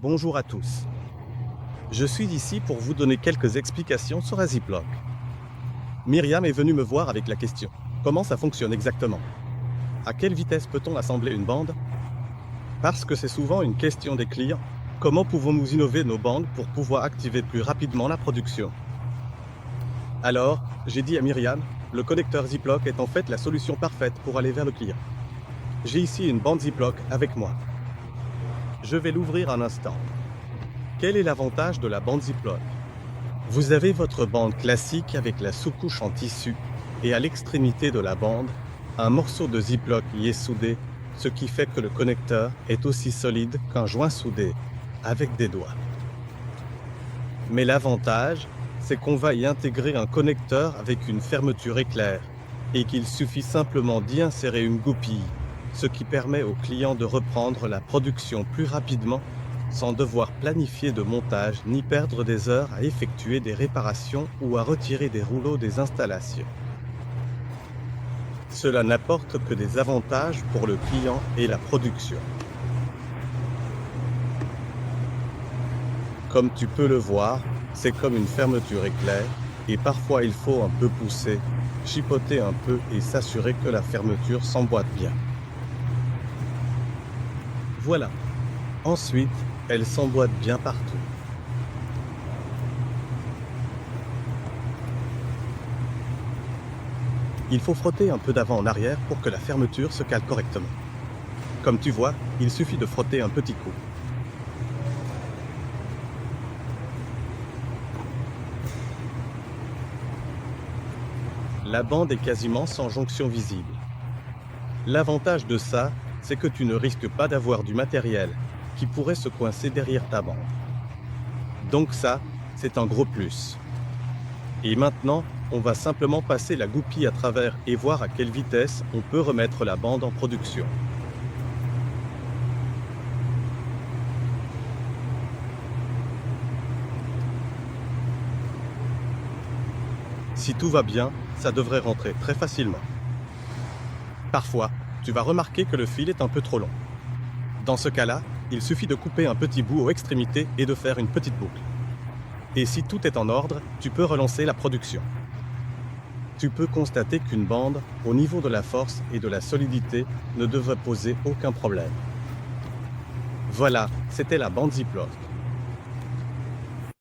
Bonjour à tous. Je suis ici pour vous donner quelques explications sur un Ziploc. Myriam est venue me voir avec la question: comment ça fonctionne exactement? À quelle vitesse peut-on assembler une bande? Parce que c'est souvent une question des clients. Comment pouvons-nous innover nos bandes pour pouvoir activer plus rapidement la production? Alors, j'ai dit à Myriam, le connecteur Ziploc est en fait la solution parfaite pour aller vers le client. J'ai ici une bande Ziploc avec moi. Je vais l'ouvrir un instant. Quel est l'avantage de la bande Ziploc? Vous avez votre bande classique avec la sous-couche en tissu et à l'extrémité de la bande, un morceau de Ziploc y est soudé, ce qui fait que le connecteur est aussi solide qu'un joint soudé, avec des doigts. Mais l'avantage, c'est qu'on va y intégrer un connecteur avec une fermeture éclair et qu'il suffit simplement d'y insérer une goupille, ce qui permet au client de reprendre la production plus rapidement sans devoir planifier de montage ni perdre des heures à effectuer des réparations ou à retirer des rouleaux des installations. Cela n'apporte que des avantages pour le client et la production. Comme tu peux le voir, c'est comme une fermeture éclair et parfois il faut un peu pousser, chipoter un peu et s'assurer que la fermeture s'emboîte bien. Voilà. Ensuite, elle s'emboîte bien partout. Il faut frotter un peu d'avant en arrière pour que la fermeture se cale correctement. Comme tu vois, il suffit de frotter un petit coup. La bande est quasiment sans jonction visible. L'avantage de ça, c'est que tu ne risques pas d'avoir du matériel qui pourrait se coincer derrière ta bande. Donc ça, c'est un gros plus. Et maintenant, on va simplement passer la goupille à travers et voir à quelle vitesse on peut remettre la bande en production. Si tout va bien, ça devrait rentrer très facilement. Parfois, tu vas remarquer que le fil est un peu trop long. Dans ce cas-là, il suffit de couper un petit bout aux extrémités et de faire une petite boucle. Et si tout est en ordre, tu peux relancer la production. Tu peux constater qu'une bande, au niveau de la force et de la solidité, ne devrait poser aucun problème. Voilà, c'était la bande Ziploc.